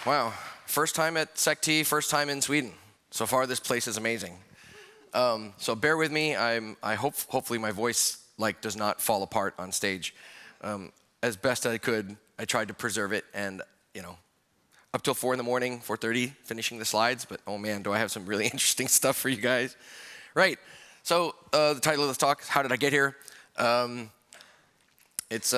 Wow, first time at SecT, first time in Sweden. So far, this place is amazing. So bear with me. Hopefully my voice does not fall apart on stage. As best I could, I tried to preserve it, and up till 4 in the morning, 4:30, finishing the slides. But oh man, do I have some really interesting stuff for you guys? Right. So the title of this talk is "How Did I Get Here?" It's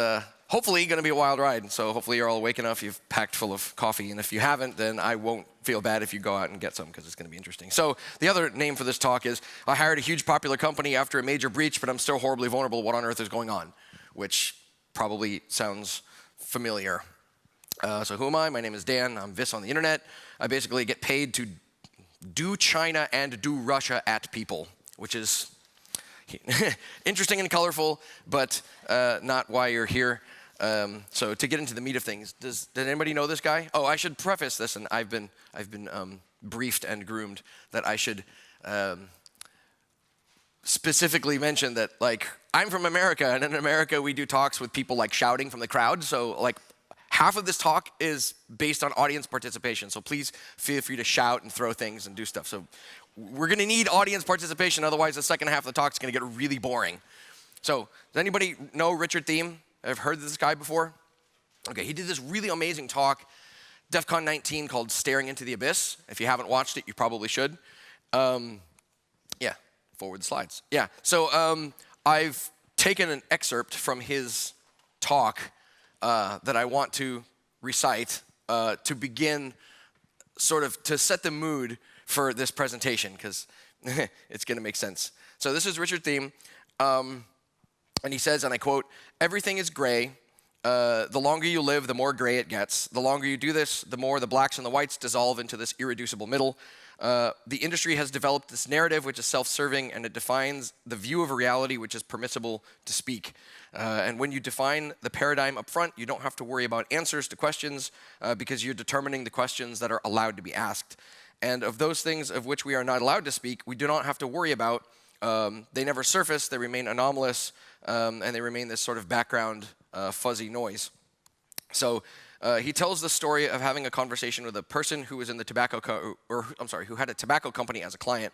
hopefully going to be a wild ride. So hopefully you're all awake enough. You've packed full of coffee, and if you haven't, then I won't feel bad if you go out and get some, because it's going to be interesting. So the other name for this talk is "I hired a huge popular company after a major breach, but I'm still horribly vulnerable. What on earth is going on?" Which probably sounds familiar. So who am I? My name is Dan. I'm Vis on the internet. I basically get paid to do China and do Russia at people, which is interesting and colorful, but not why you're here. So to get into the meat of things, did anybody know this guy? Oh, I should preface this, and I've been briefed and groomed that I should specifically mention that I'm from America, and in America we do talks with people shouting from the crowd. So half of this talk is based on audience participation. So please feel free to shout and throw things and do stuff. So we're going to need audience participation, otherwise the second half of the talk is going to get really boring. So does anybody know Richard Thiem? I've heard of this guy before. Okay, he did this really amazing talk, DEF CON 19, called Staring into the Abyss. If you haven't watched it, you probably should. Yeah, forward the slides. Yeah, so I've taken an excerpt from his talk that I want to recite to begin sort of to set the mood for this presentation, because it's going to make sense. So this is Richard Thiem. And he says, and I quote, "Everything is gray. The longer you live, the more gray it gets. The longer you do this, the more the blacks and the whites dissolve into this irreducible middle. The industry has developed this narrative which is self-serving, and it defines the view of a reality which is permissible to speak. And when you define the paradigm up front, you don't have to worry about answers to questions because you're determining the questions that are allowed to be asked. And of those things of which we are not allowed to speak, we do not have to worry about. They never surface, they remain anomalous, and they remain this sort of background fuzzy noise." So he tells the story of having a conversation with a person who was in the who had a tobacco company as a client,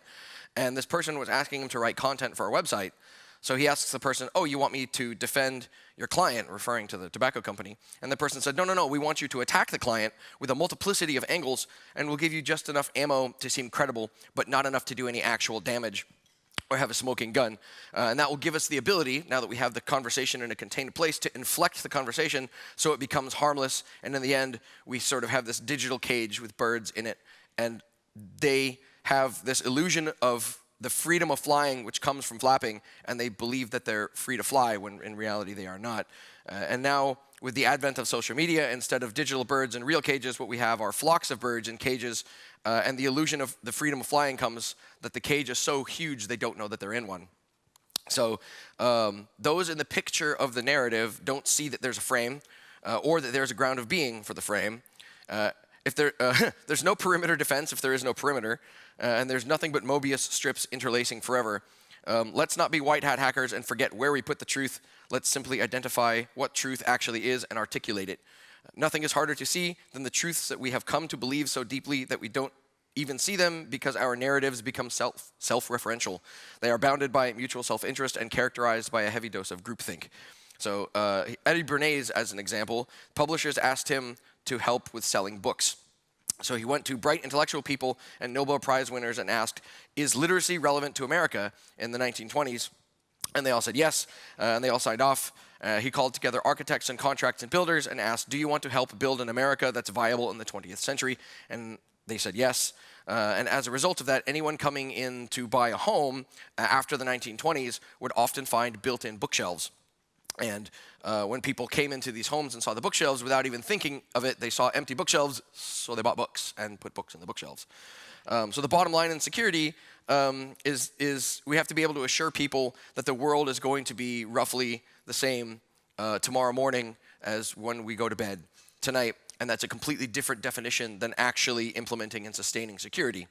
and this person was asking him to write content for a website. So he asks the person, "Oh, you want me to defend your client," referring to the tobacco company. And the person said, no, we want you to attack the client with a multiplicity of angles, and we'll give you just enough ammo to seem credible, but not enough to do any actual damage or have a smoking gun. And that will give us the ability, now that we have the conversation in a contained place, to inflect the conversation so it becomes harmless. And in the end, we sort of have this digital cage with birds in it. And they have this illusion of the freedom of flying, which comes from flapping, and they believe that they're free to fly when in reality they are not. And now, with the advent of social media, instead of digital birds in real cages, what we have are flocks of birds in cages, and the illusion of the freedom of flying comes that the cage is so huge they don't know that they're in one. So those in the picture of the narrative don't see that there's a frame or that there's a ground of being for the frame. There's no perimeter defense if there is no perimeter, and there's nothing but Mobius strips interlacing forever. Let's not be white hat hackers and forget where we put the truth. Let's simply identify what truth actually is and articulate it. Nothing is harder to see than the truths that we have come to believe so deeply that we don't even see them because our narratives become self-referential. They are bounded by mutual self-interest and characterized by a heavy dose of groupthink. So Eddie Bernays, as an example, publishers asked him to help with selling books. So he went to bright intellectual people and Nobel Prize winners and asked, "Is literacy relevant to America in the 1920s?" And they all said yes, and they all signed off. He called together architects and contracts and builders and asked, "Do you want to help build an America that's viable in the 20th century?" And they said yes. And as a result of that, anyone coming in to buy a home after the 1920s would often find built-in bookshelves. And when people came into these homes and saw the bookshelves, without even thinking of it, they saw empty bookshelves, so they bought books and put books in the bookshelves. So the bottom line in security is we have to be able to assure people that the world is going to be roughly the same tomorrow morning as when we go to bed tonight, and that's a completely different definition than actually implementing and sustaining security.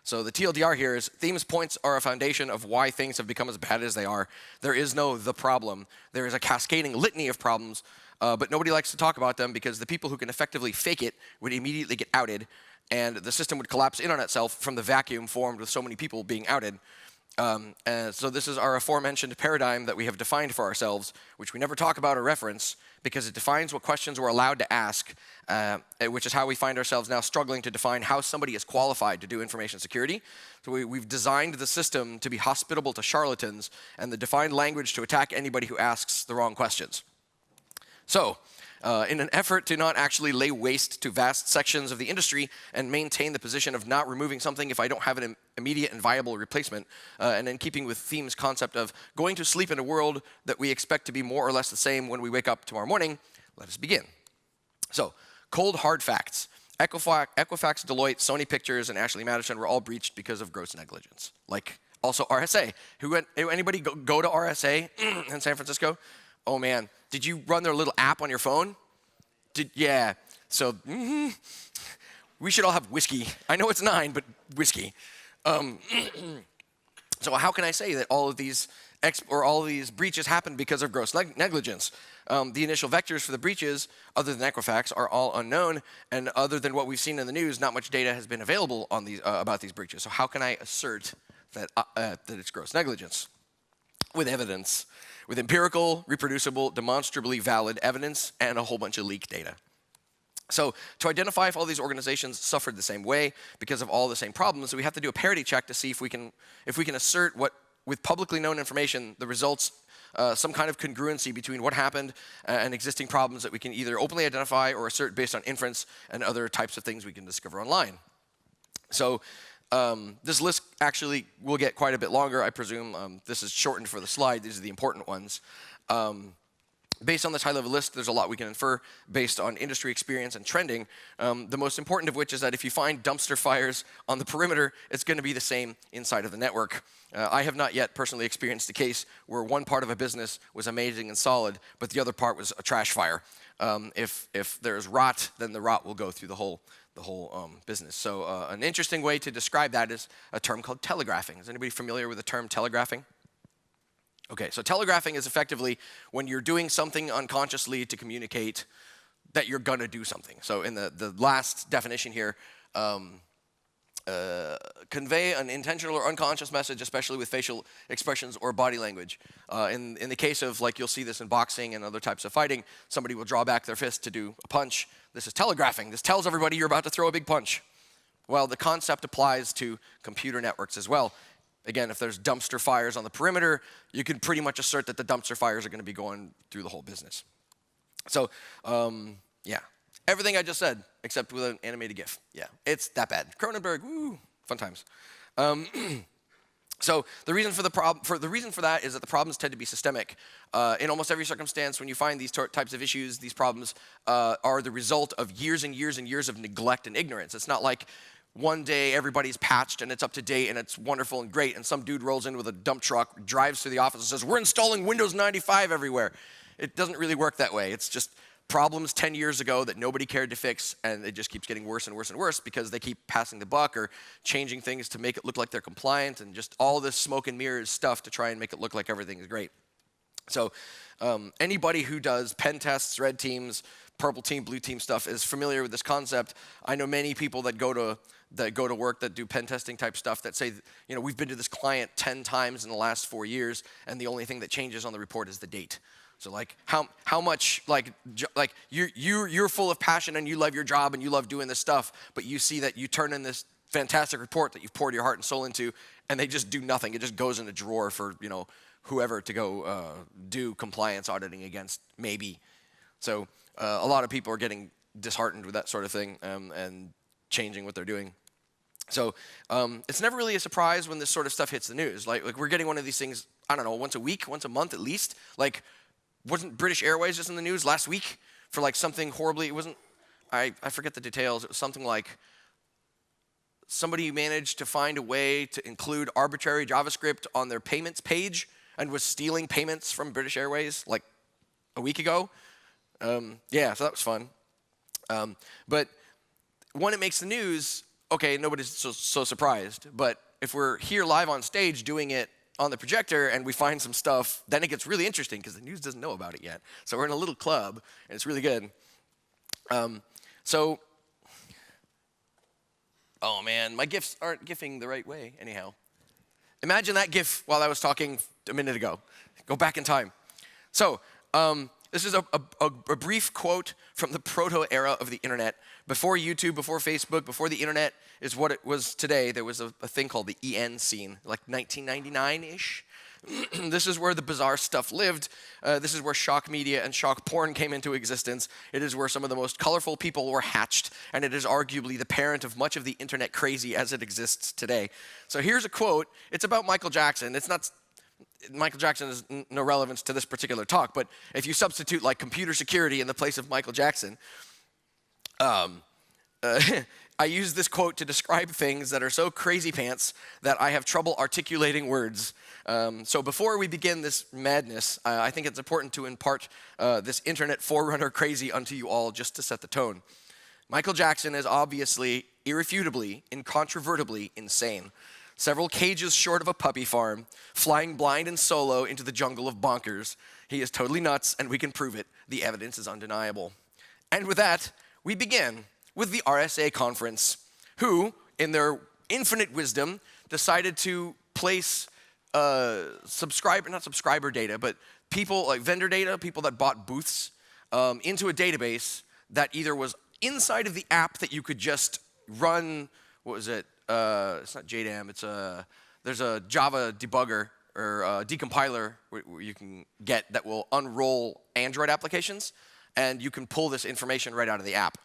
So the TLDR here is themes points are a foundation of why things have become as bad as they are. There is no the problem. There is a cascading litany of problems, but nobody likes to talk about them because the people who can effectively fake it would immediately get outed, and the system would collapse in on itself from the vacuum formed with so many people being outed. So this is our aforementioned paradigm that we have defined for ourselves, which we never talk about or reference, because it defines what questions we're allowed to ask, which is how we find ourselves now struggling to define how somebody is qualified to do information security. So we've designed the system to be hospitable to charlatans and the defined language to attack anybody who asks the wrong questions. So, in an effort to not actually lay waste to vast sections of the industry and maintain the position of not removing something if I don't have an immediate and viable replacement, and in keeping with Theme's concept of going to sleep in a world that we expect to be more or less the same when we wake up tomorrow morning, let us begin. So, cold hard facts. Equifax, Deloitte, Sony Pictures, and Madison were all breached because of gross negligence. Like, also RSA. Anybody go to RSA in San Francisco? Oh man, did you run their little app on your phone? Yeah, so we should all have whiskey. I know it's 9, but whiskey. So how can I say that all of these breaches happened because of gross negligence? The initial vectors for the breaches, other than Equifax, are all unknown, and other than what we've seen in the news, not much data has been available on these about these breaches. So how can I assert that it's gross negligence? With evidence. With empirical, reproducible, demonstrably valid evidence, and a whole bunch of leaked data. So to identify if all these organizations suffered the same way because of all the same problems, we have to do a parity check to see if we can assert what, with publicly known information, the results, some kind of congruency between what happened and existing problems that we can either openly identify or assert based on inference and other types of things we can discover online. So this list actually will get quite a bit longer, I presume. This is shortened for the slide. These are the important ones. Based on this high-level list, there's a lot we can infer based on industry experience and trending, the most important of which is that if you find dumpster fires on the perimeter, it's going to be the same inside of the network. I have not yet personally experienced a case where one part of a business was amazing and solid, but the other part was a trash fire. If there's rot, then the rot will go through the whole business. So an interesting way to describe that is a term called telegraphing. Is anybody familiar with the term telegraphing? Okay, so telegraphing is effectively when you're doing something unconsciously to communicate that you're gonna do something. So in the last definition here, convey an intentional or unconscious message, especially with facial expressions or body language. In the case of, like, you'll see this in boxing and other types of fighting, somebody will draw back their fist to do a punch. This is telegraphing. This tells everybody you're about to throw a big punch. Well, the concept applies to computer networks as well. Again, if there's dumpster fires on the perimeter, you can pretty much assert that the dumpster fires are going to be going through the whole business. So, yeah. Everything I just said, except with an animated GIF. Yeah, it's that bad. Cronenberg, woo, fun times. So the reason for that is that the problems tend to be systemic. In almost every circumstance, when you find these types of issues, these problems are the result of years and years and years of neglect and ignorance. It's not like one day everybody's patched and it's up to date and it's wonderful and great, and some dude rolls in with a dump truck, drives through the office and says, "We're installing Windows 95 everywhere." It doesn't really work that way. It's just problems 10 years ago that nobody cared to fix, and it just keeps getting worse and worse and worse because they keep passing the buck or changing things to make it look like they're compliant, and just all this smoke and mirrors stuff to try and make it look like everything is great. So anybody who does pen tests, red teams, purple team, blue team stuff is familiar with this concept. I know many people that go to work that do pen testing type stuff that say, you know, we've been to this client 10 times in the last 4 years, and the only thing that changes on the report is the date. So like how much like you're full of passion and you love your job and you love doing this stuff, but you see that you turn in this fantastic report that you've poured your heart and soul into, and they just do nothing. It just goes in a drawer for, you know, whoever to go do compliance auditing against, maybe. So a lot of people are getting disheartened with that sort of thing and changing what they're doing. So it's never really a surprise when this sort of stuff hits the news. Like we're getting one of these things, I don't know, once a week, once a month at least. Like, wasn't British Airways just in the news last week for like something horribly, it wasn't, I forget the details, it was something like somebody managed to find a way to include arbitrary JavaScript on their payments page and was stealing payments from British Airways like a week ago. Yeah, so that was fun. But when it makes the news, okay, nobody's so surprised. But if we're here live on stage doing it on the projector and we find some stuff, then it gets really interesting because the news doesn't know about it yet. So we're in a little club, and it's really good. Oh man, my GIFs aren't GIFing the right way anyhow. Imagine that GIF while I was talking a minute ago. Go back in time. So, this is a brief quote from the proto-era of the internet. Before YouTube, before Facebook, before the internet is what it was today, there was a thing called the EN scene, like 1999-ish. This is where the bizarre stuff lived. This is where shock media and shock porn came into existence. It is where some of the most colorful people were hatched, and it is arguably the parent of much of the internet crazy as it exists today. So here's a quote. It's about Michael Jackson. It's not... Michael Jackson has no relevance to this particular talk, but if you substitute like computer security in the place of Michael Jackson, I use this quote to describe things that are so crazy pants that I have trouble articulating words. So before we begin this madness, I think it's important to impart this internet forerunner crazy unto you all just to set the tone. Michael Jackson is obviously, irrefutably, incontrovertibly insane. Several cages short of a puppy farm, flying blind and solo into the jungle of bonkers. He is totally nuts, and we can prove it. The evidence is undeniable. And with that, we begin with the RSA conference, who, in their infinite wisdom, decided to place not subscriber data, but people, like vendor data, people that bought booths, into a database that either was inside of the app that you could just run, what was it? It's not JDAM, there's a Java debugger or decompiler where you can get that will unroll Android applications, and you can pull this information right out of the app.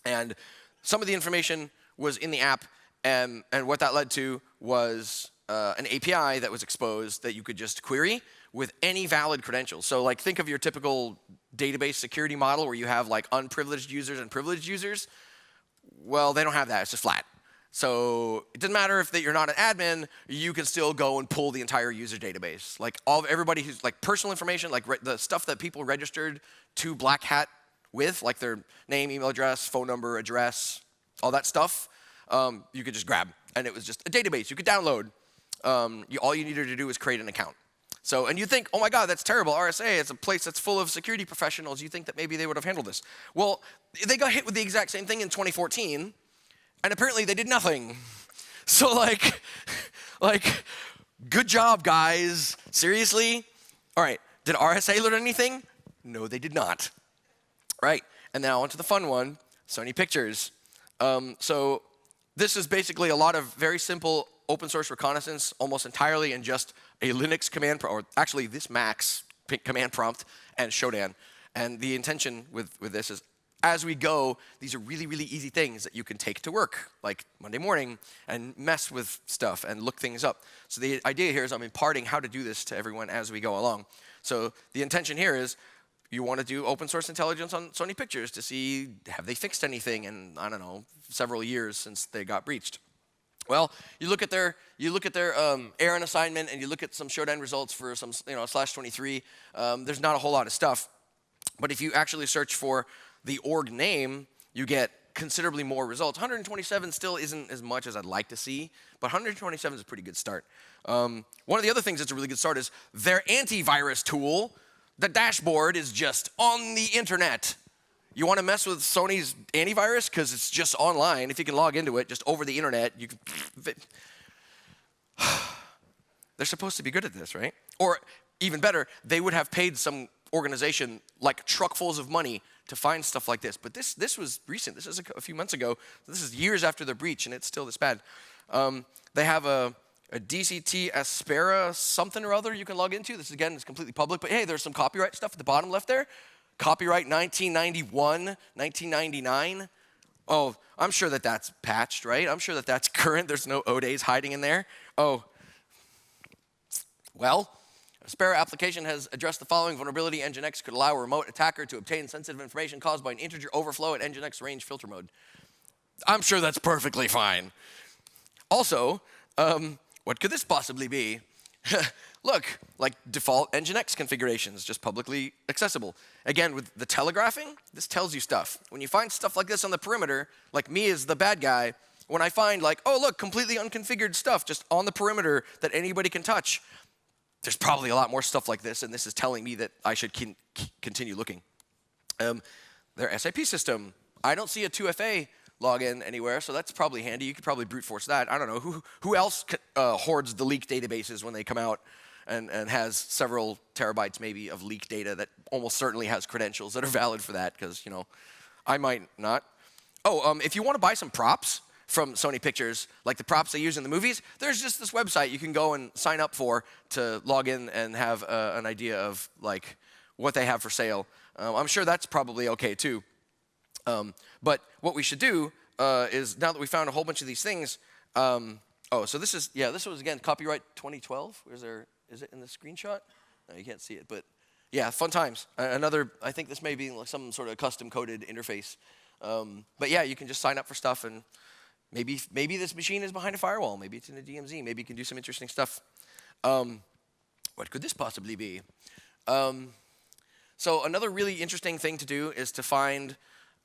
And some of the information was in the app, and what that led to was an API that was exposed that you could just query with any valid credentials. So like think of your typical database security model where you have like unprivileged users and privileged users. Well, they don't have that, it's just flat. So it doesn't matter if you're not an admin, you can still go and pull the entire user database. Like everybody who's like personal information, like the stuff that people registered to Black Hat with, like their name, email address, phone number, address, all that stuff, you could just grab. And it was just a database you could download. All you needed to do was create an account. So, and you think, oh my God, that's terrible. RSA, it's a place that's full of security professionals. You think that maybe they would have handled this. Well, they got hit with the exact same thing in 2014. And apparently they did nothing. So like, good job, guys. Seriously? All right, did RSA learn anything? No, they did not. Right, and now on to the fun one, Sony Pictures. So this is basically a lot of very simple open source reconnaissance, almost entirely in just a Linux command prompt, or actually this Mac's command prompt and Shodan. And the intention with this is, as we go, these are really, really easy things that you can take to work, like Monday morning, and mess with stuff and look things up. So the idea here is I'm imparting how to do this to everyone as we go along. So the intention here is you want to do open source intelligence on Sony Pictures to see, have they fixed anything in, I don't know, several years since they got breached. Well, you look at their error and assignment, and you look at some Shodan results for some, /23. There's not a whole lot of stuff. But if you actually search for the org name, you get considerably more results. 127 still isn't as much as I'd like to see, but 127 is a pretty good start. One of the other things that's a really good start is their antivirus tool. The dashboard is just on the internet. You want to mess with Sony's antivirus? Because it's just online. If you can log into it just over the internet, you can... They're supposed to be good at this, right? Or even better, they would have paid some organization like truckfuls of money to find stuff like this. But this was recent. This is a few months ago. This is years after the breach, and it's still this bad. They have a DCT Aspera something or other you can log into. This, again, is completely public. But hey, there's some copyright stuff at the bottom left there. Copyright 1991, 1999. Oh, I'm sure that that's patched, right? I'm sure that that's current. There's no O-days hiding in there. Oh, well, Aspera application has addressed the following vulnerability. Nginx could allow a remote attacker to obtain sensitive information caused by an integer overflow at Nginx range filter mode. I'm sure that's perfectly fine. Also, what could this possibly be? Look, like default Nginx configurations, just publicly accessible. Again, with the telegraphing, this tells you stuff. When you find stuff like this on the perimeter, like me as the bad guy, when I find like, oh look, completely unconfigured stuff just on the perimeter that anybody can touch, there's probably a lot more stuff like this, and this is telling me that I should continue looking. Their SAP system, I don't see a 2FA login anywhere, so that's probably handy. You could probably brute force that. I don't know, who else hoards the leak databases when they come out and has several terabytes maybe of leak data that almost certainly has credentials that are valid for that, because, you know, I might not. Oh, if you want to buy some props from Sony Pictures, like the props they use in the movies, there's just this website you can go and sign up for to log in and have an idea of like what they have for sale. I'm sure that's probably okay too. But what we should do is, now that we found a whole bunch of these things, oh, so this was again copyright 2012. Is it in the screenshot? No, you can't see it, but yeah, fun times. I think this may be like some sort of custom coded interface. But yeah, you can just sign up for stuff, and maybe this machine is behind a firewall. Maybe it's in a DMZ. Maybe you can do some interesting stuff. What could this possibly be? So another really interesting thing to do is to find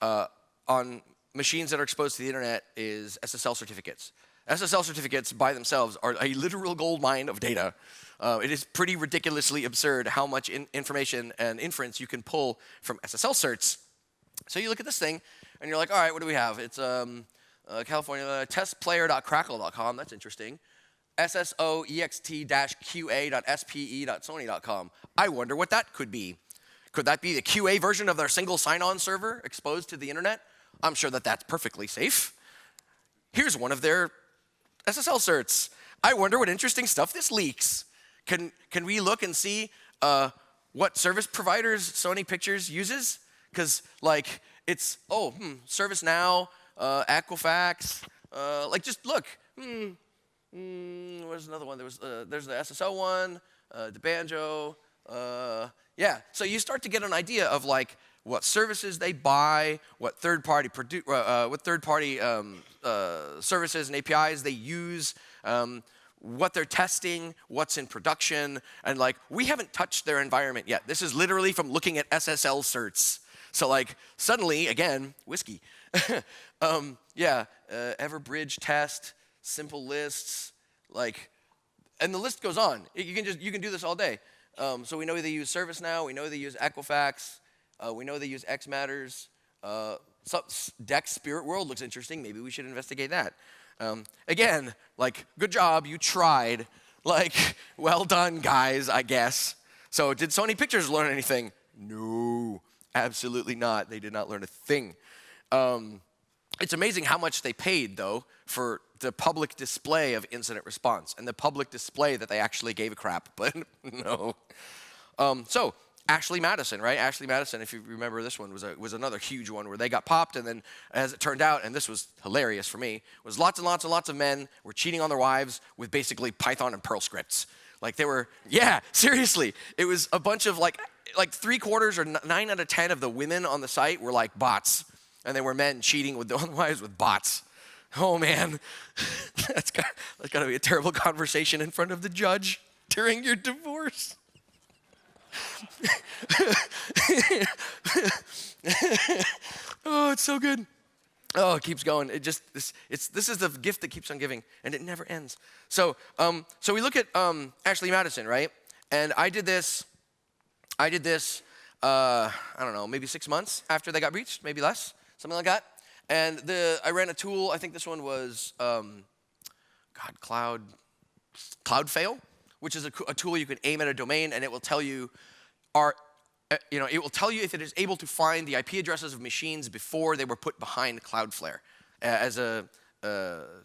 on machines that are exposed to the internet is SSL certificates. SSL certificates by themselves are a literal gold mine of data. It is pretty ridiculously absurd how much information and inference you can pull from SSL certs. So you look at this thing, and you're like, all right, what do we have? It's California testplayer.crackle.com. That's interesting. SSOEXT-QA.SPE.Sony.com. I wonder what that could be. Could that be the QA version of their single sign-on server exposed to the internet? I'm sure that that's perfectly safe. Here's one of their SSL certs. I wonder what interesting stuff this leaks. Can we look and see what service providers Sony Pictures uses? Because like it's ServiceNow, Equifax. Like just look. Where's another one? There's the SSO one, the Banjo. Yeah. So you start to get an idea of like what services they buy, what third-party services and APIs they use, what they're testing, what's in production, and like we haven't touched their environment yet. This is literally from looking at SSL certs. So like suddenly, again, whiskey. Everbridge test, simple lists, like, and the list goes on. You can do this all day. So we know they use ServiceNow, we know they use Equifax, we know they use Xmatters. Dex Spirit World looks interesting. Maybe we should investigate that. Again, like, good job, you tried. Like, well done, guys, I guess. So did Sony Pictures learn anything? No, absolutely not. They did not learn a thing. It's amazing how much they paid, though, for the public display of incident response and the public display that they actually gave a crap, but no. So Ashley Madison, right? Ashley Madison, if you remember this one, was another huge one where they got popped, and then as it turned out, and this was hilarious for me, was lots and lots and lots of men were cheating on their wives with basically Python and Perl scripts. Like they were, yeah, seriously. It was a bunch of like 3/4 or 9 out of 10 of the women on the site were like bots. And they were men cheating with their own wives with bots. Oh man, that's got to be a terrible conversation in front of the judge during your divorce. Oh, it's so good. Oh, it keeps going. This is the gift that keeps on giving, and it never ends. So we look at Ashley Madison, right? And I did this. I don't know, maybe 6 months after they got breached, maybe less. Something like that. And I ran a tool. I think this one was Cloudfail, which is a tool you can aim at a domain, and it will tell you if it is able to find the IP addresses of machines before they were put behind Cloudflare as a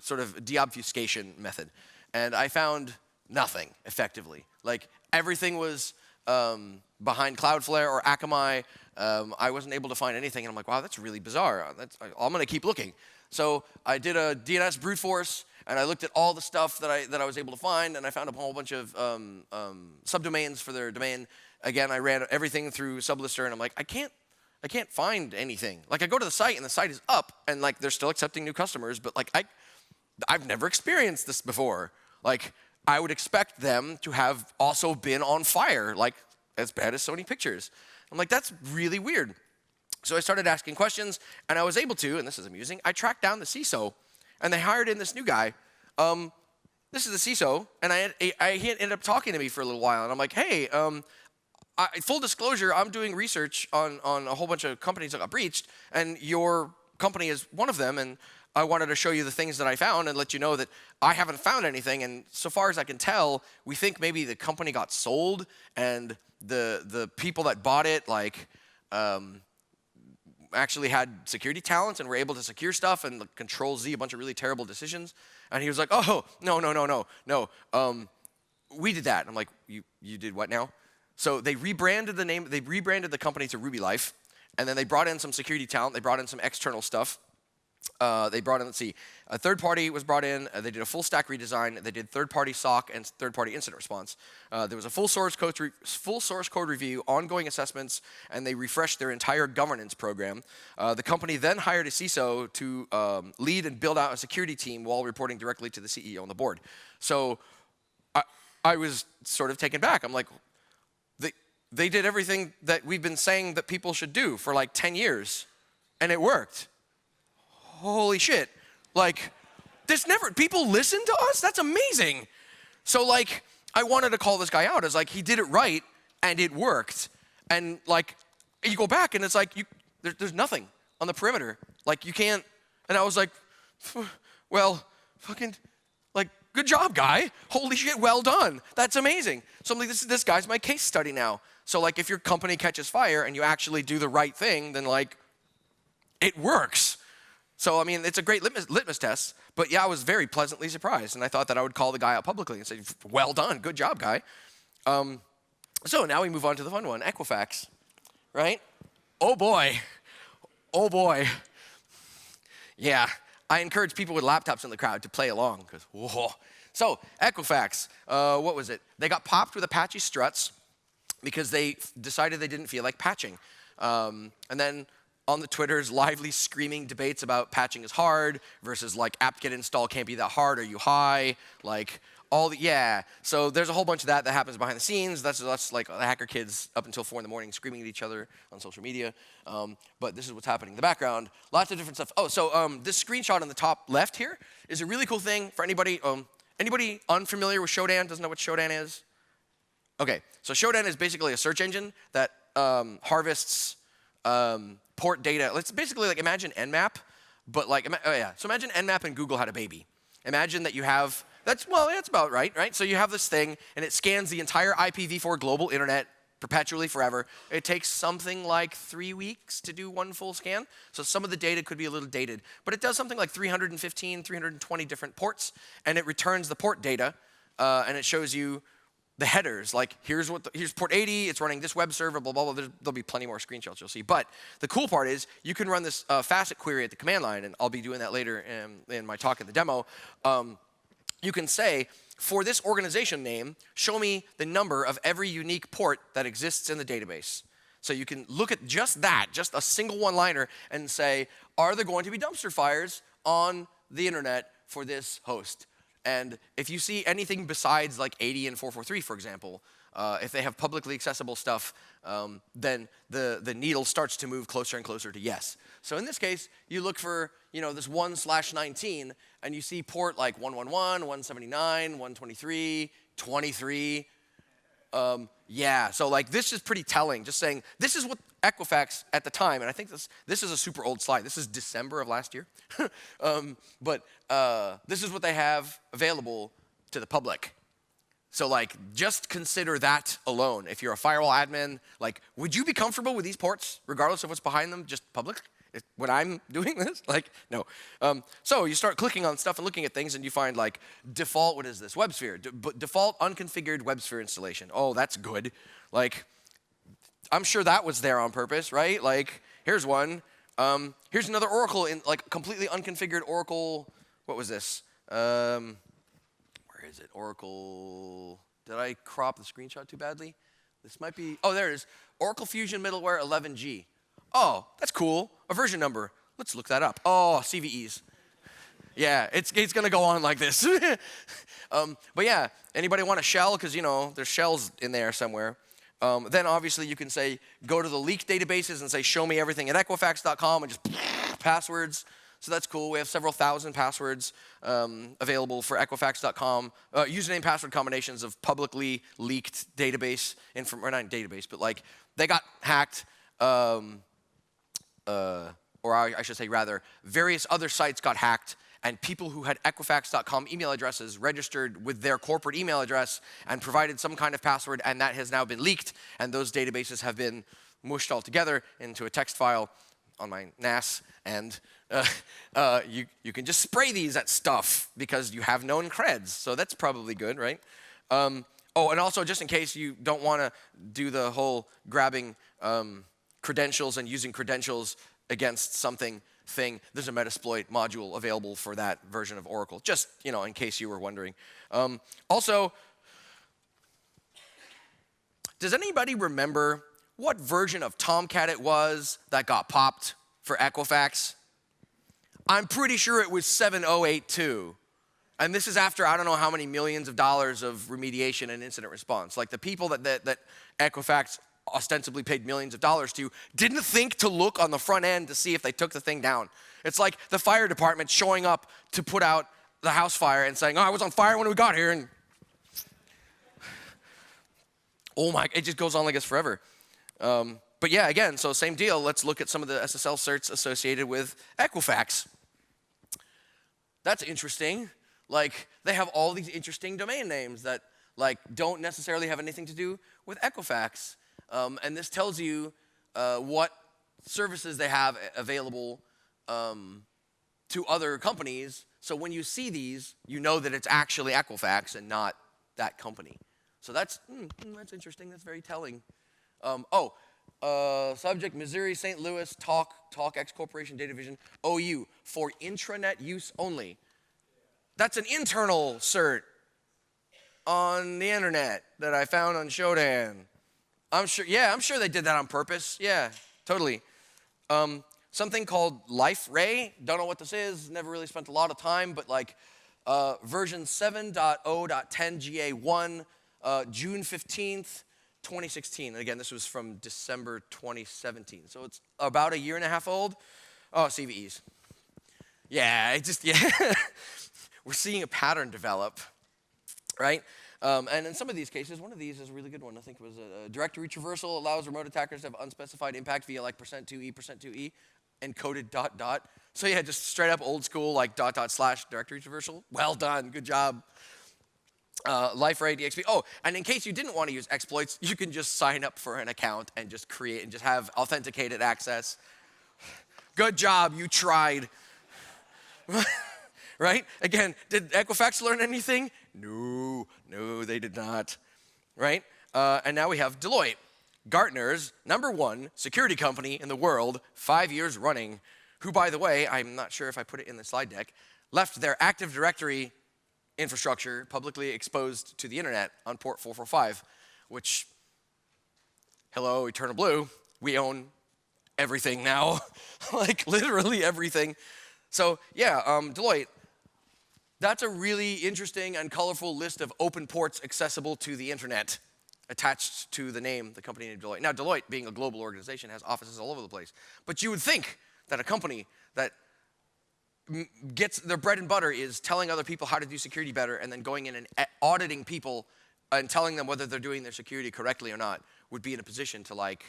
sort of deobfuscation method. And I found nothing effectively. Like everything was behind Cloudflare or Akamai. I wasn't able to find anything, and I'm like, wow, that's really bizarre. I'm going to keep looking. So I did a DNS brute force, and I looked at all the stuff that I was able to find, and I found a whole bunch of subdomains for their domain. Again, I ran everything through Sublister, and I'm like, I can't find anything. Like I go to the site, and the site is up, and like they're still accepting new customers, but like I've never experienced this before. Like I would expect them to have also been on fire, like as bad as Sony Pictures. I'm like, that's really weird. So I started asking questions, and I was able to, and this is amusing, I tracked down the CISO, And they hired in this new guy. This is the CISO, and he ended up talking to me for a little while, and I'm like, hey, full disclosure, I'm doing research on a whole bunch of companies that got breached, and your company is one of them, and I wanted to show you the things that I found and let you know that I haven't found anything, and so far as I can tell, we think maybe the company got sold, and the people that bought it, like, actually had security talents and were able to secure stuff and control Z a bunch of really terrible decisions. And he was like, oh, no, we did that. And I'm like, you did what now? So they rebranded the company to Ruby Life, and then they brought in some security talent, they brought in some external stuff. They brought in, a third party was brought in, they did a full stack redesign, they did third-party SOC and third-party incident response. There was a full source code review, ongoing assessments, and they refreshed their entire governance program. The company then hired a CISO to lead and build out a security team while reporting directly to the CEO and the board. So I was sort of taken back. I'm like, they did everything that we've been saying that people should do for like 10 years, and it worked. Holy shit, like, people listen to us? That's amazing. So, like, I wanted to call this guy out as, like, he did it right, and it worked. And, like, you go back, and it's like, there's nothing on the perimeter. Like, you can't, and I was like, well, fucking, like, good job, guy. Holy shit, well done. That's amazing. So I'm like, this guy's my case study now. So, like, if your company catches fire, and you actually do the right thing, then, like, it works. So, I mean, it's a great litmus test, but yeah, I was very pleasantly surprised, and I thought that I would call the guy out publicly and say, well done, good job, guy. So now we move on to the fun one, Equifax, right? Oh boy. Yeah, I encourage people with laptops in the crowd to play along, because whoa. So, Equifax, what was it? They got popped with Apache struts because they decided they didn't feel like patching. And then on the Twitter's lively screaming debates about patching is hard versus like apt-get install can't be that hard, are you high? Like so there's a whole bunch of that happens behind the scenes. That's like the hacker kids up until 4 in the morning screaming at each other on social media. But this is what's happening in the background. Lots of different stuff. Oh, so this screenshot on the top left here is a really cool thing for anybody. Anybody unfamiliar with Shodan, doesn't know what Shodan is? Okay, so Shodan is basically a search engine that harvests port data. Let's basically like imagine Nmap, but like, so imagine Nmap and Google had a baby. Imagine that you have, that's about right? So you have this thing, and it scans the entire IPv4 global internet perpetually forever. It takes something like 3 weeks to do one full scan. So some of the data could be a little dated, but it does something like 315, 320 different ports, and it returns the port data, and it shows you the headers, like here's port 80, it's running this web server, blah, blah, blah. There'll be plenty more screenshots you'll see. But the cool part is you can run this facet query at the command line, and I'll be doing that later in my talk in the demo. You can say, for this organization name, show me the number of every unique port that exists in the database. So you can look at just that, just a single one-liner, and say, are there going to be dumpster fires on the internet for this host? And if you see anything besides like 80 and 443, for example, if they have publicly accessible stuff, then the needle starts to move closer and closer to yes. So in this case, you look for this 1/19, and you see port like 111, 179, 123, 23. Yeah, so like this is pretty telling. Just saying this is what Equifax at the time, and I think this is a super old slide. This is December of last year, but this is what they have available to the public. So like, just consider that alone. If you're a firewall admin, like, would you be comfortable with these ports, regardless of what's behind them, just public? When I'm doing this, like, no. So you start clicking on stuff and looking at things, and you find like default, what is this? WebSphere, default unconfigured WebSphere installation. Oh, that's good. Like, I'm sure that was there on purpose, right? Like, here's one. Here's another Oracle in like completely unconfigured Oracle. What was this? Where is it? Oracle. Did I crop the screenshot too badly? This might be. Oh, there it is. Oracle Fusion Middleware 11G. Oh, that's cool. A version number. Let's look that up. Oh, CVEs. Yeah, it's gonna go on like this. But yeah, anybody want a shell? Because there's shells in there somewhere. Then obviously you can say, go to the leaked databases and say, show me everything at Equifax.com and just passwords. So that's cool. We have several thousand passwords available for Equifax.com. Username password combinations of publicly leaked database or not database, but like they got hacked. Or I should say rather, various other sites got hacked, and people who had Equifax.com email addresses registered with their corporate email address and provided some kind of password, and that has now been leaked, and those databases have been mushed all together into a text file on my NAS, and you can just spray these at stuff because you have known creds, so that's probably good, right? Oh, and also just in case you don't want to do the whole grabbing credentials and using credentials against something thing, there's a Metasploit module available for that version of Oracle, just, in case you were wondering. Also, does anybody remember what version of Tomcat it was that got popped for Equifax? I'm pretty sure it was 7082. And this is after I don't know how many millions of dollars of remediation and incident response. Like the people that Equifax ostensibly paid millions of dollars to didn't think to look on the front end to see if they took the thing down. It's like the fire department showing up to put out the house fire and saying, oh, I was on fire when we got here, and oh my, it just goes on like this forever. But yeah, again, so same deal. Let's look at some of the SSL certs associated with Equifax. That's interesting. Like, they have all these interesting domain names that like don't necessarily have anything to do with Equifax. And this tells you what services they have available to other companies. So when you see these, you know that it's actually Equifax and not that company. So that's interesting. That's very telling. Subject, Missouri, St. Louis, TalkX Corporation Data Division, OU, for intranet use only. That's an internal cert on the internet that I found on Shodan. I'm sure they did that on purpose. Yeah, totally. Something called LifeRay. Don't know what this is. Never really spent a lot of time, but like version 7.0.10 GA1, June 15th, 2016. And again, this was from December 2017. So it's about a year and a half old. Oh, CVEs. Yeah, we're seeing a pattern develop, right? And in some of these cases, one of these is a really good one. I think it was a directory traversal allows remote attackers to have unspecified impact via like %2e, encoded ... So yeah, just straight up old school like .. directory traversal. Well done, good job. LifeRay DXP. Oh, and in case you didn't want to use exploits, you can just sign up for an account and just create and just have authenticated access. Good job, you tried. Right? Again, did Equifax learn anything? No, they did not. Right? And now we have Deloitte, Gartner's #1 security company in the world, 5 years running, who, by the way, I'm not sure if I put it in the slide deck, left their Active Directory infrastructure publicly exposed to the internet on port 445, which, hello, Eternal Blue, we own everything now, like literally everything. So yeah, Deloitte, that's a really interesting and colorful list of open ports accessible to the internet attached to the name, the company named Deloitte. Now, Deloitte, being a global organization, has offices all over the place. But you would think that a company that gets their bread and butter is telling other people how to do security better and then going in and auditing people and telling them whether they're doing their security correctly or not would be in a position to, like,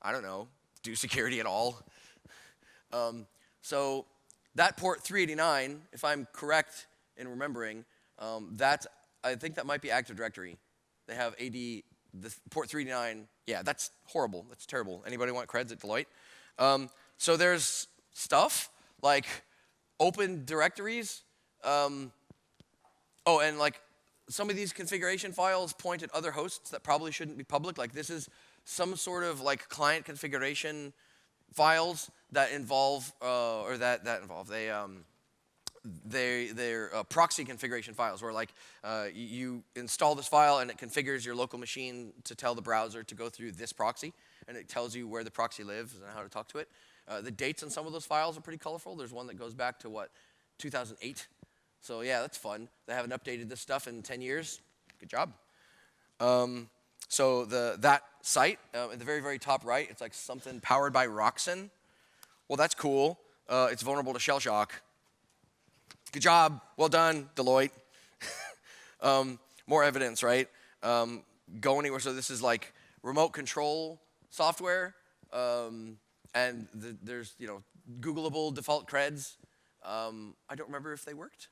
I don't know, do security at all. So that port 389, if I'm correct in remembering, I think that might be Active Directory. They have AD, the port 389. Yeah, that's horrible. That's terrible. Anybody want creds at Deloitte? So there's stuff like open directories. And like some of these configuration files point at other hosts that probably shouldn't be public. Like this is some sort of like client configuration files that involve, they're proxy configuration files where like you install this file and it configures your local machine to tell the browser to go through this proxy, and it tells you where the proxy lives and how to talk to it. The dates on some of those files are pretty colorful. There's one that goes back to 2008. So yeah, that's fun. They haven't updated this stuff in 10 years. Good job. So that site at the very, very top right, it's like something powered by Roxen. Well, that's cool. it's vulnerable to shell shock. Good job, well done, Deloitte. More evidence, right? Go anywhere. So this is like remote control software, and there's Googleable default creds. I don't remember if they worked.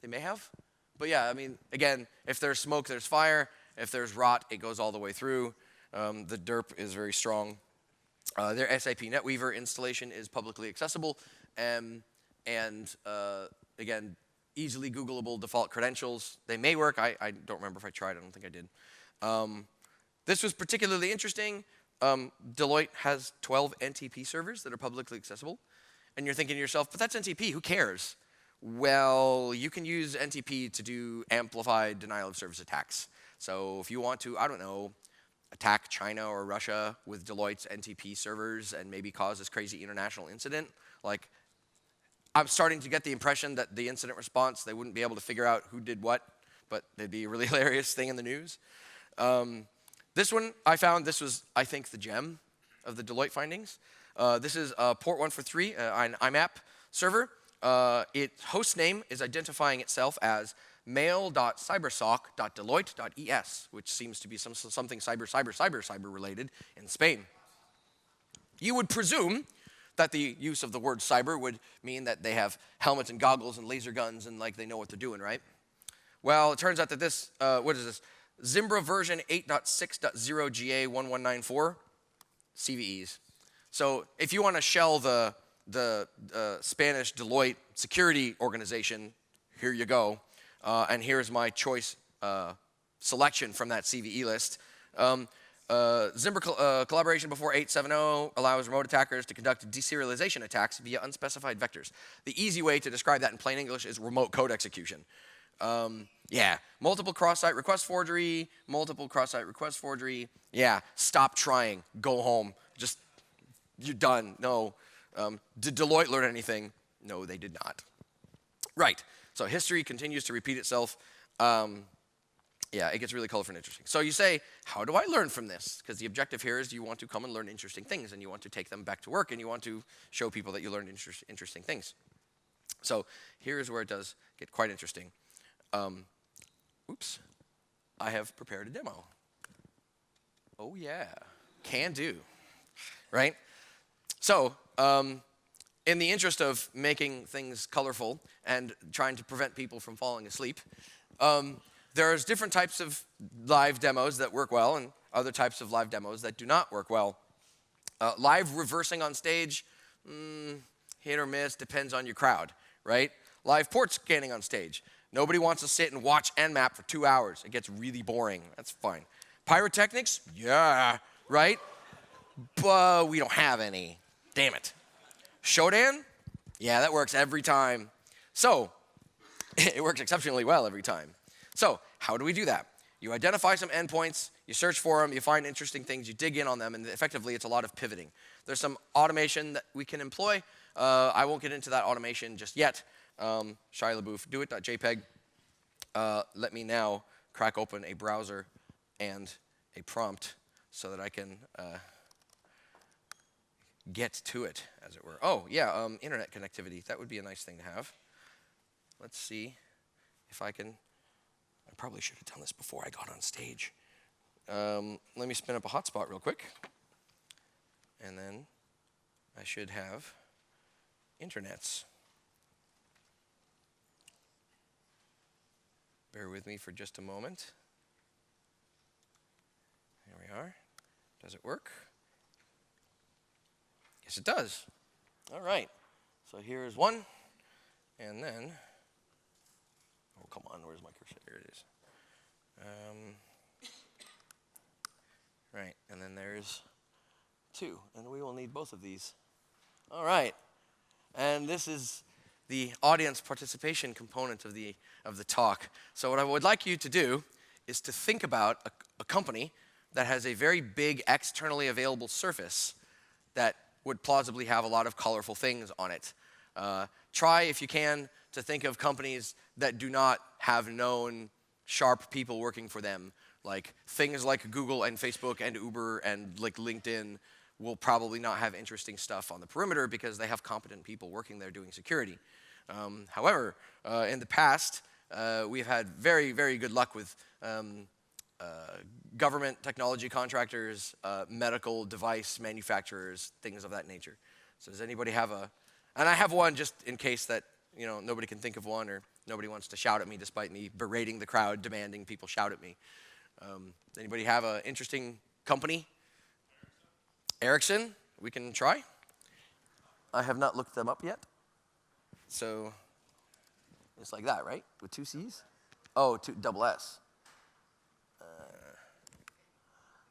They may have, but yeah, I mean, again, if there's smoke, there's fire. If there's rot, it goes all the way through. The derp is very strong. Their SAP NetWeaver installation is publicly accessible, and again, easily Googleable default credentials. They may work. I don't remember if I tried. I don't think I did. This was particularly interesting. Deloitte has 12 NTP servers that are publicly accessible. And you're thinking to yourself, but that's NTP, who cares? Well, you can use NTP to do amplified denial of service attacks. So if you want to, I don't know, attack China or Russia with Deloitte's NTP servers and maybe cause this crazy international incident, like, I'm starting to get the impression that the incident response, they wouldn't be able to figure out who did what, but it'd be a really hilarious thing in the news. This one, I found this was, I think, the gem of the Deloitte findings. This is port 143, an IMAP server. Its host name is identifying itself as mail.cybersoc.deloitte.es, which seems to be something cyber related in Spain. You would presume that the use of the word cyber would mean that they have helmets and goggles and laser guns and like they know what they're doing, right? Well, it turns out that this, what is this? Zimbra version 8.6.0 GA1194 CVEs. So if you want to shell the Spanish Deloitte security organization, here you go. And here's my choice selection from that CVE list. Zimbra collaboration before 8.7.0 allows remote attackers to conduct deserialization attacks via unspecified vectors. The easy way to describe that in plain English is remote code execution. Yeah, multiple cross-site request forgery, Yeah, stop trying, go home, just, you're done. No. Did Deloitte learn anything? No, they did not. Right, so history continues to repeat itself. Yeah, it gets really colorful and interesting. So you say, how do I learn from this? Because the objective here is you want to come and learn interesting things, and you want to take them back to work, and you want to show people that you learned interesting things. So here's where it does get quite interesting. Oops, I have prepared a demo. Oh yeah, can do, right? So in the interest of making things colorful and trying to prevent people from falling asleep, there's different types of live demos that work well and other types of live demos that do not work well. Live reversing on stage, hit or miss, depends on your crowd, right? Live port scanning on stage. Nobody wants to sit and watch Nmap for 2 hours. It gets really boring. That's fine. Pyrotechnics? Yeah, right? But we don't have any. Damn it. Shodan? Yeah, that works every time. So, it works exceptionally well every time. So, how do we do that? You identify some endpoints, you search for them, you find interesting things, you dig in on them, and effectively it's a lot of pivoting. There's some automation that we can employ. I won't get into that automation just yet. Shia LaBeouf, do-it.jpg. Let me now crack open a browser and a prompt so that I can get to it, as it were. Oh, yeah, internet connectivity. That would be a nice thing to have. Let's see if I can. I probably should have done this before I got on stage. Let me spin up a hotspot real quick. And then I should have internets. Bear with me for just a moment. There we are. Does it work? Yes, it does. All right. So here's one. And then, oh, come on, where's my cursor? There it is. Right, and then there's two. And we will need both of these. All right. And this is the audience participation component of the talk. So what I would like you to do is to think about a company that has a very big externally available surface that would plausibly have a lot of colorful things on it. Try, if you can, to think of companies that do not have known sharp people working for them, like things like Google and Facebook and Uber and like LinkedIn will probably not have interesting stuff on the perimeter because they have competent people working there doing security. However, in the past, we've had very, very good luck with government technology contractors, medical device manufacturers, things of that nature. So does anybody have and I have one just in case that, nobody can think of one or nobody wants to shout at me despite me berating the crowd, demanding people shout at me. Does anybody have an interesting company? Ericsson, we can try. I have not looked them up yet. So it's like that, right? With 2 C's? Oh, double S.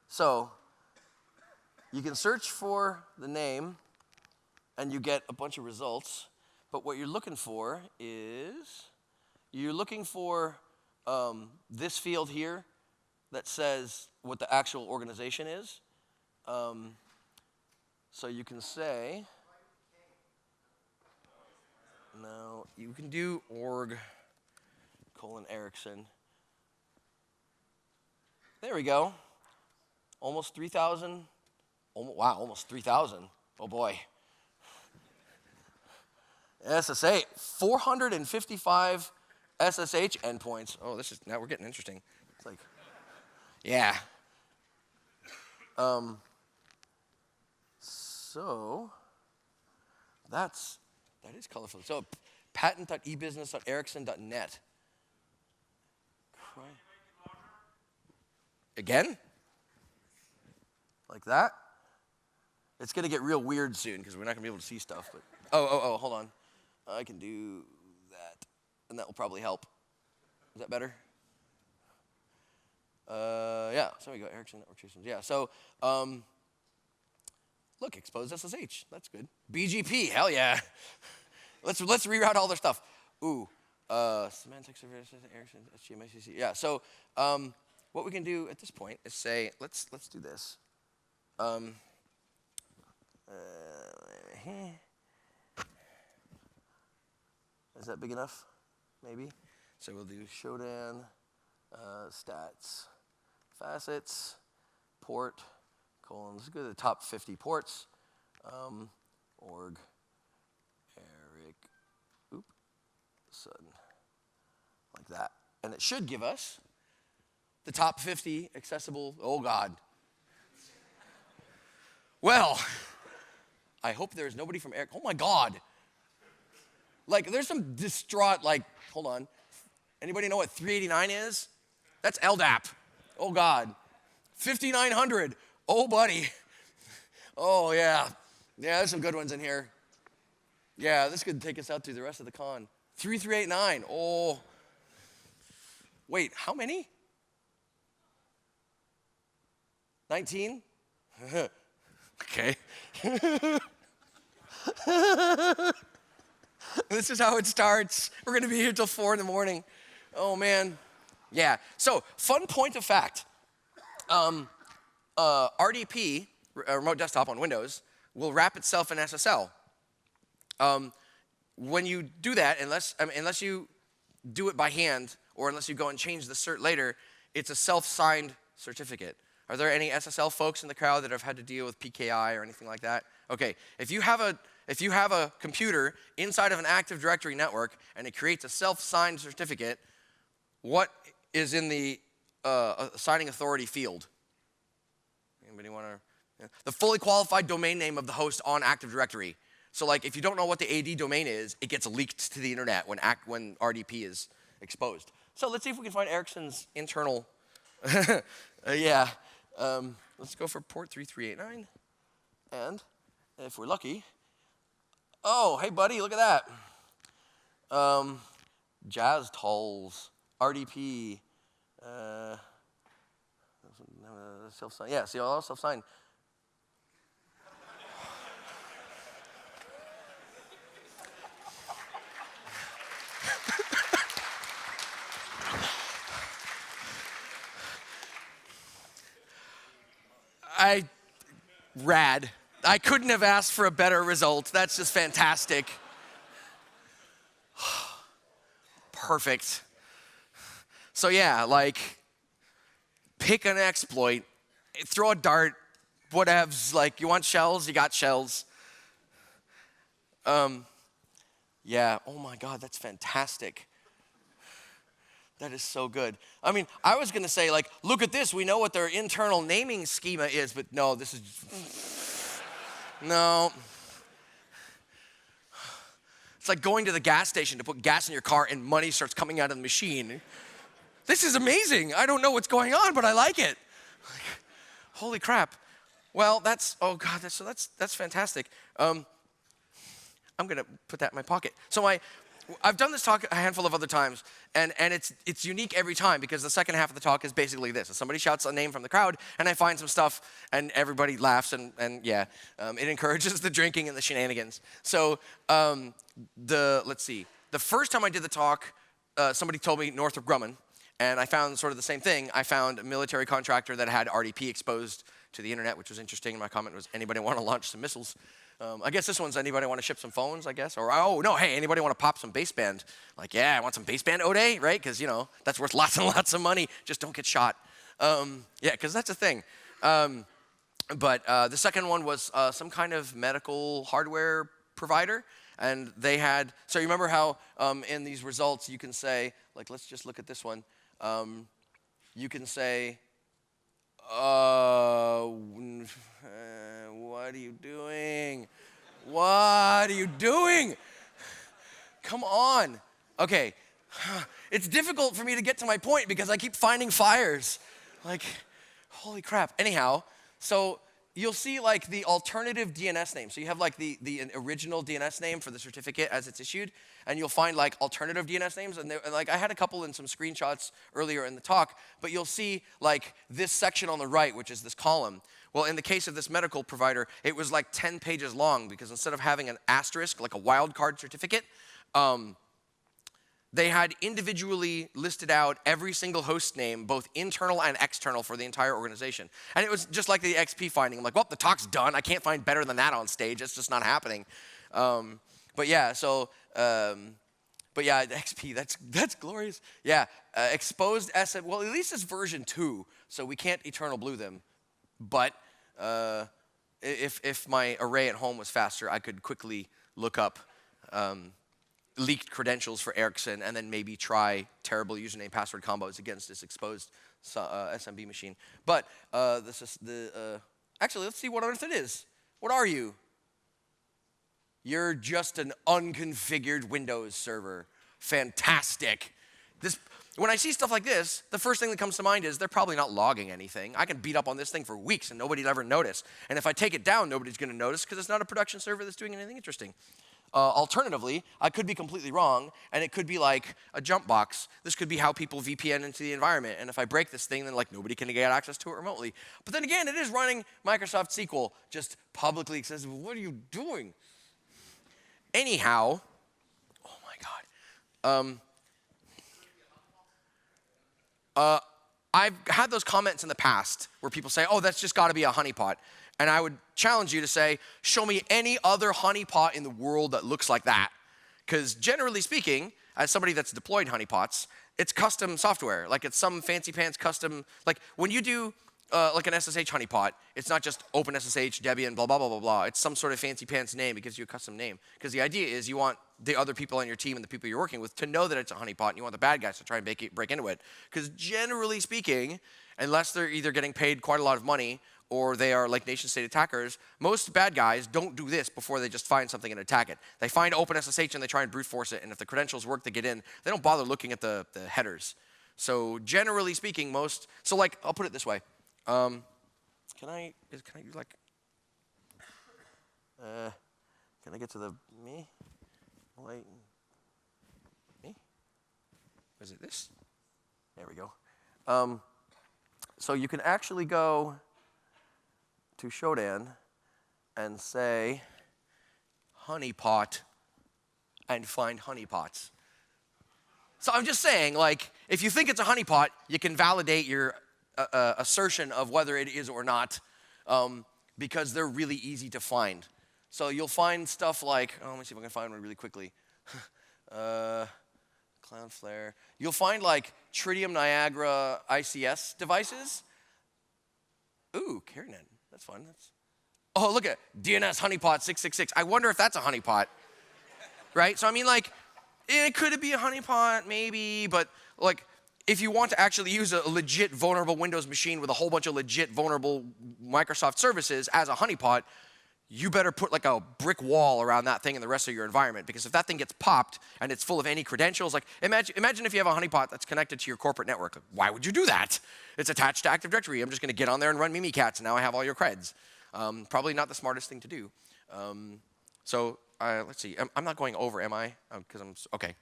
So you can search for the name and you get a bunch of results. But what you're looking for is, you're looking for this field here that says what the actual organization is. So you can say, no, you can do org :Ericsson. There we go. Almost 3,000. Wow, almost 3,000. Oh boy. SSH, 455 SSH endpoints. Oh, now we're getting interesting. It's like, yeah. So that is colorful. So patent.ebusiness.ericsson.net. Again? Like that? It's going to get real weird soon because we're not going to be able to see stuff. But hold on. I can do that, and that will probably help. Is that better? Yeah, so we go, Ericsson Network Systems. Yeah, so, look, exposed SSH. That's good. BGP, hell yeah. Let's reroute all their stuff. Ooh, semantic services, Ericsson, HTML. Yeah, so what we can do at this point is say, let's do this. Is that big enough? Maybe. So we'll do Shodan, stats, facets, port, colon. Let's go to the top 50 ports. Org, Eric, Sudden, like that. And it should give us the top 50 accessible. Oh God. Well, I hope there's nobody from Eric. Oh my God. Like, there's some distraught, hold on. Anybody know what 389 is? That's LDAP. Oh, God. 5900. Oh, buddy. Oh, yeah. Yeah, there's some good ones in here. Yeah, this could take us out through the rest of the con. 3389. Oh. Wait, how many? 19? Okay. This is how it starts. We're going to be here till 4 in the morning. Oh, man. Yeah. So, fun point of fact. RDP, remote desktop on Windows, will wrap itself in SSL. When you do that, unless you do it by hand or unless you go and change the cert later, it's a self-signed certificate. Are there any SSL folks in the crowd that have had to deal with PKI or anything like that? Okay. If you have a computer inside of an Active Directory network and it creates a self-signed certificate, what is in the signing authority field? Anybody want to? Yeah. The fully qualified domain name of the host on Active Directory. So, if you don't know what the AD domain is, it gets leaked to the internet when RDP is exposed. So let's see if we can find Ericsson's internal. Yeah. Let's go for port 3389. And if we're lucky. Oh, hey, buddy, look at that. Jazz tolls, RDP, self-sign. Yeah, see, all self-sign. Rad. I couldn't have asked for a better result. That's just fantastic. Perfect. So yeah, pick an exploit, throw a dart, whatevs. Like, you want shells? You got shells. Yeah, oh my God, that's fantastic. That is so good. I mean, I was gonna say, like, look at this, we know what their internal naming schema is, but no, this is, no. It's like going to the gas station to put gas in your car and money starts coming out of the machine. This is amazing. I don't know what's going on, but I like it. Like, holy crap. Well, oh God, that's fantastic. I'm gonna put that in my pocket. So I've done this talk a handful of other times, and it's unique every time because the second half of the talk is basically this. Somebody shouts a name from the crowd, and I find some stuff, and everybody laughs, and yeah, it encourages the drinking and the shenanigans. So let's see. The first time I did the talk, somebody told me Northrop Grumman, and I found sort of the same thing. I found a military contractor that had RDP exposed to the internet, which was interesting. My comment was, anybody want to launch some missiles? I guess this one's anybody want to ship some phones, I guess? Or, oh, no, hey, anybody want to pop some baseband? Like, yeah, I want some baseband Ode, right? Because, that's worth lots and lots of money. Just don't get shot. Yeah, because that's a thing. But the second one was some kind of medical hardware provider. And they had, so you remember how in these results you can say, like, let's just look at this one. You can say, what are you doing? What are you doing? Come on. Okay. It's difficult for me to get to my point because I keep finding fires. Like, holy crap. Anyhow, so you'll see like the alternative DNS name. So you have like the original DNS name for the certificate as it's issued, and you'll find like alternative DNS names. And like I had a couple in some screenshots earlier in the talk, but you'll see like this section on the right, which is this column. Well, in the case of this medical provider, it was like 10 pages long because instead of having an asterisk, like a wildcard certificate, they had individually listed out every single host name, both internal and external for the entire organization. And it was just like the XP finding. I'm like, well, the talk's done. I can't find better than that on stage. It's just not happening. But yeah, XP, that's glorious. Yeah, exposed SM, well, at least it's version 2, so we can't eternal blue them. But if my array at home was faster, I could quickly look up leaked credentials for Ericsson and then maybe try terrible username password combos against this exposed SMB machine. But this is actually, let's see what on earth it is. What are you? You're just an unconfigured Windows server. Fantastic. When I see stuff like this, the first thing that comes to mind is they're probably not logging anything. I can beat up on this thing for weeks and nobody'd ever notice. And if I take it down, nobody's going to notice because it's not a production server that's doing anything interesting. Alternatively, I could be completely wrong, and it could be like a jump box. This could be how people VPN into the environment. And if I break this thing, then like nobody can get access to it remotely. But then again, it is running Microsoft SQL, just publicly accessible. What are you doing? Anyhow, oh my God. I've had those comments in the past where people say, oh, that's just got to be a honeypot. And I would challenge you to say, show me any other honeypot in the world that looks like that. Because generally speaking, as somebody that's deployed honeypots, it's custom software. Like it's some fancy pants custom, like when you do like an SSH honeypot, it's not just OpenSSH, Debian, blah, blah, blah, blah, blah. It's some sort of fancy pants name. It gives you a custom name. Because the idea is you want the other people on your team and the people you're working with to know that it's a honeypot, and you want the bad guys to try and break into it. Because generally speaking, unless they're either getting paid quite a lot of money or they are like nation-state attackers, most bad guys don't do this before they just find something and attack it. They find OpenSSH and they try and brute force it, and if the credentials work, they get in. They don't bother looking at the headers. So generally speaking, so like, I'll put it this way. Can I get to the me? Wait. Me? Is it this? There we go. So you can actually go to Shodan and say honeypot and find honeypots. So I'm just saying, like, if you think it's a honeypot, you can validate your assertion of whether it is or not because they're really easy to find. So you'll find stuff like, let me see if I can find one really quickly. Cloudflare. You'll find like Tritium Niagara ICS devices. Ooh, CareNet. That's fun. Oh, look at DNS honeypot 666. I wonder if that's a honeypot, right? So I mean, like, could it be a honeypot? Maybe, but like, if you want to actually use a legit vulnerable Windows machine with a whole bunch of legit vulnerable Microsoft services as a honeypot, you better put like a brick wall around that thing and the rest of your environment, because if that thing gets popped and it's full of any credentials, like imagine if you have a honeypot that's connected to your corporate network. Why would you do that? It's attached to Active Directory. I'm just going to get on there and run Mimikatz, and now I have all your creds. Probably not the smartest thing to do. Let's see. I'm not going over, am I? Okay.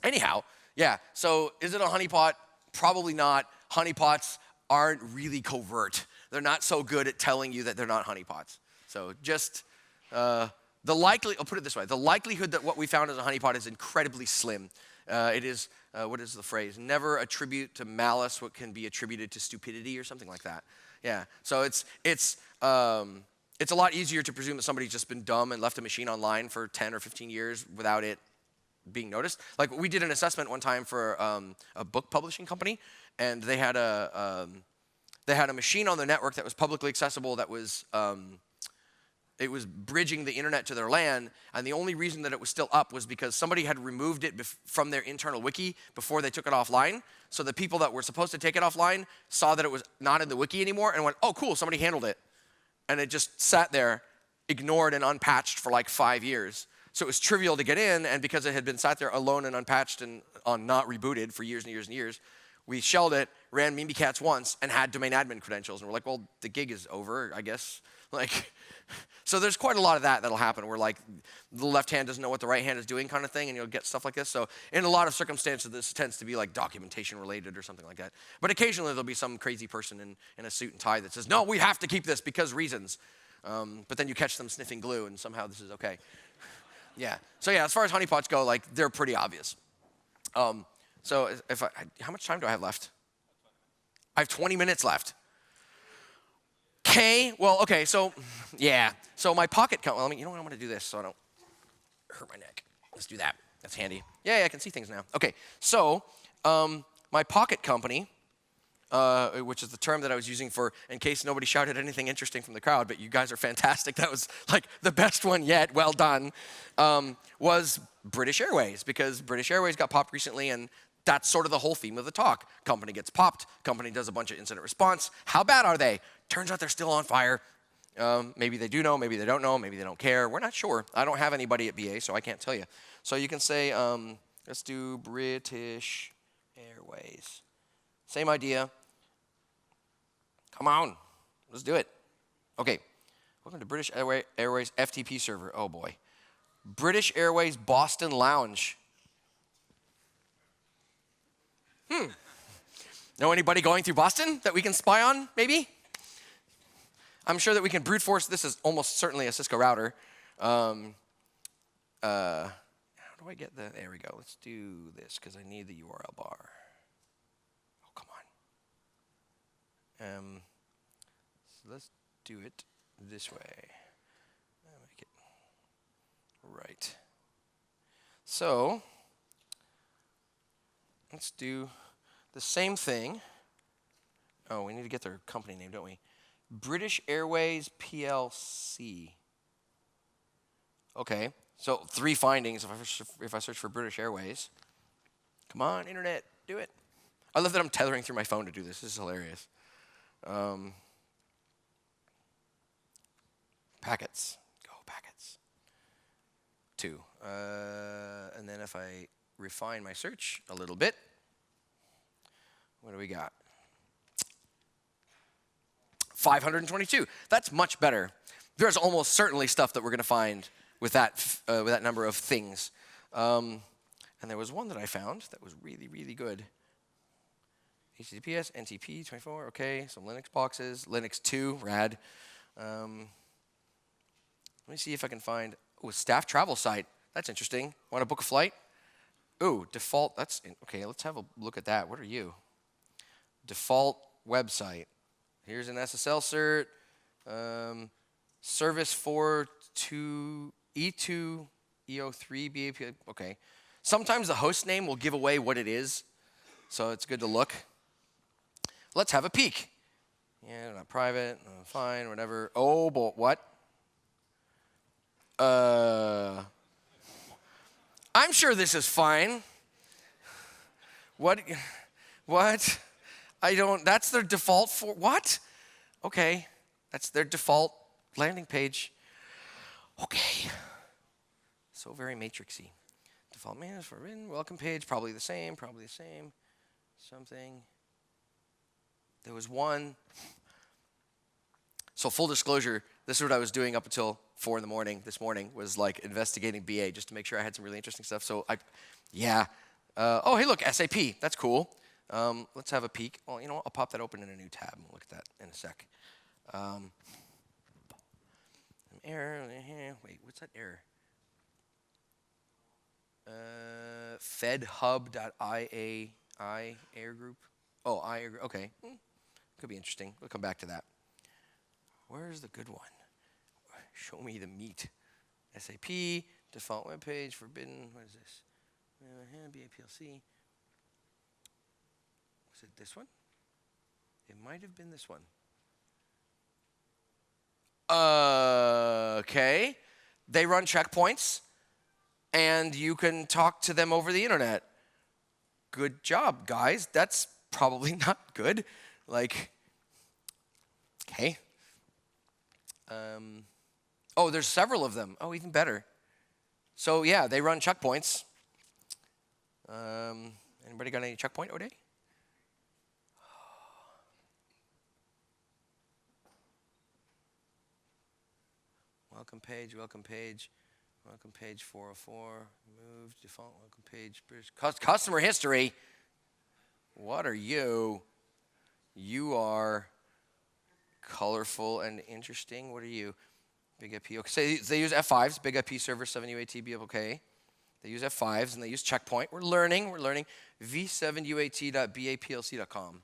Anyhow, yeah. So is it a honeypot? Probably not. Honeypots aren't really covert. They're not so good at telling you that they're not honeypots. So just I'll put it this way, the likelihood that what we found as a honeypot is incredibly slim. It is, what is the phrase? Never attribute to malice what can be attributed to stupidity or something like that. Yeah, so it's a lot easier to presume that somebody's just been dumb and left a machine online for 10 or 15 years without it being noticed. Like, we did an assessment one time for a book publishing company, and they had a machine on the network that was publicly accessible that was it was bridging the internet to their LAN, and the only reason that it was still up was because somebody had removed it from their internal wiki before they took it offline. So the people that were supposed to take it offline saw that it was not in the wiki anymore and went, oh, cool, somebody handled it. And it just sat there, ignored and unpatched for like 5 years. So it was trivial to get in, and because it had been sat there alone and unpatched and not rebooted for years and years and years, we shelled it, ran Mimikatz once, and had domain admin credentials. And we're like, well, the gig is over, I guess. Like, so there's quite a lot of that'll happen, where like the left hand doesn't know what the right hand is doing kind of thing, and you'll get stuff like this. So in a lot of circumstances, this tends to be like documentation related or something like that. But occasionally there'll be some crazy person in a suit and tie that says, no, we have to keep this because reasons. But then you catch them sniffing glue, and somehow this is okay. Yeah. So yeah, as far as honeypots go, like, they're pretty obvious. So how much time do I have left? I have 20 minutes left. Okay, so, yeah. So my pocket, you know what, I'm going to do this so I don't hurt my neck. Let's do that. That's handy. Yeah, I can see things now. Okay, so my pocket company, which is the term that I was using for, in case nobody shouted anything interesting from the crowd, but you guys are fantastic. That was like the best one yet. Well done. Was British Airways, because British Airways got popped recently, and that's sort of the whole theme of the talk. Company gets popped. Company does a bunch of incident response. How bad are they? Turns out they're still on fire. Maybe they do know. Maybe they don't know. Maybe they don't care. We're not sure. I don't have anybody at BA, so I can't tell you. So you can say, let's do British Airways. Same idea. Come on. Let's do it. Okay. Welcome to British Airways FTP server. Oh, boy. British Airways Boston Lounge. Know anybody going through Boston that we can spy on, maybe? I'm sure that we can brute force. This is almost certainly a Cisco router. How do I get the, there we go. Let's do this, because I need the URL bar. Oh, come on. So let's do it this way. Make it right. So let's do the same thing. Oh, we need to get their company name, don't we? British Airways PLC. Okay, so 3 findings if I search for British Airways. Come on, internet, do it. I love that I'm tethering through my phone to do this. This is hilarious. Packets. Go, packets. 2. And then if I refine my search a little bit, what do we got? 522. That's much better. There's almost certainly stuff that we're going to find with that number of things. And there was one that I found that was really, really good. HTTPS, NTP 24, okay. Some Linux boxes, Linux 2, rad. Let me see if I can find, staff travel site. That's interesting. Want to book a flight? Ooh, default, okay, let's have a look at that. What are you? Default website. Here's an SSL cert. Service 42 E2 EO3 BAP. Okay. Sometimes the host name will give away what it is, so it's good to look. Let's have a peek. Yeah, not private. Fine, whatever. Oh, but what? I'm sure this is fine. What? What? I don't, that's their default for, what? Okay, that's their default landing page. Okay. So very matrixy. Default managed for written, welcome page, probably the same. Something. There was one. So full disclosure, this is what I was doing up until 4 in the morning this morning, was like investigating BA just to make sure I had some really interesting stuff. So oh, hey, look, SAP. That's cool. Let's have a peek. Well, you know what? I'll pop that open in a new tab. We'll look at that in a sec. Error. Wait, what's that error? Fedhub.iai error group. Oh, error group. Okay. Could be interesting. We'll come back to that. Where's the good one? Show me the meat. SAP, default web page, forbidden. What is this? BAPLC. Was it this one? It might have been this one. Okay. They run checkpoints, and you can talk to them over the internet. Good job, guys. That's probably not good. Like, okay. Oh, there's several of them. Oh, even better. So yeah, they run checkpoints. Anybody got any checkpoint O'Day? Welcome page 404, moved, default welcome page, customer history. What are you? You are colorful and interesting. What are you? Big IP. Okay, so they use F5s, Big IP server 7UAT BOK. They use F5s and they use checkpoint. We're learning. v7uat.baplc.com.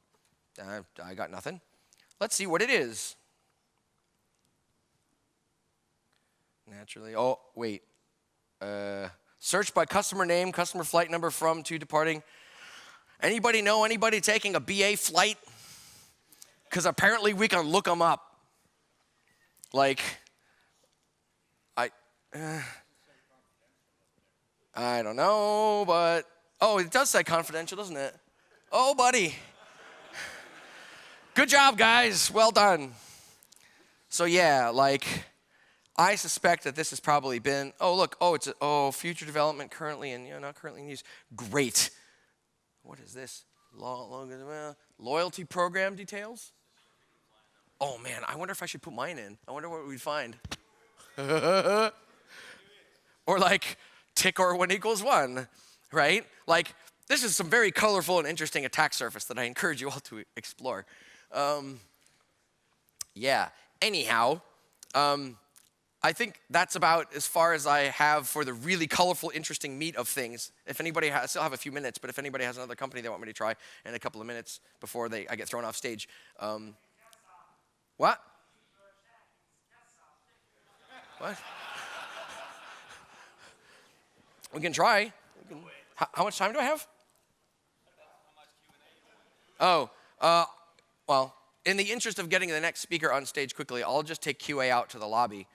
I got nothing. Let's see what it is. Naturally. Oh, wait. Search by customer name, customer flight number from to departing. Anybody know anybody taking a BA flight? Because apparently we can look them up. Like, I don't know, but, oh, it does say confidential, doesn't it? Oh, buddy. Good job, guys. Well done. So yeah, like, I suspect that this has probably been, oh, look, it's future development currently and not currently in use. Great. What is this? Loyalty program details? Oh, man, I wonder if I should put mine in. I wonder what we'd find. Or like, tick or 1 = 1, right? Like, this is some very colorful and interesting attack surface that I encourage you all to explore. Yeah, anyhow, I think that's about as far as I have for the really colorful, interesting meat of things. If anybody I still have a few minutes, but if anybody has another company they want me to try in a couple of minutes before I get thrown off stage. What? What? We can try. How much time do I have? Oh, well, in the interest of getting the next speaker on stage quickly, I'll just take QA out to the lobby.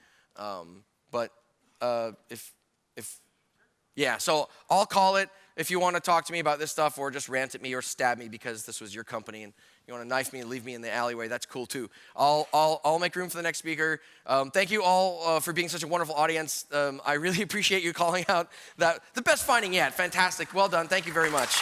So I'll call it if you want to talk to me about this stuff or just rant at me or stab me because this was your company and you want to knife me and leave me in the alleyway, that's cool too. I'll make room for the next speaker. Thank you all for being such a wonderful audience. I really appreciate you calling out the best finding yet. Fantastic. Well done. Thank you very much.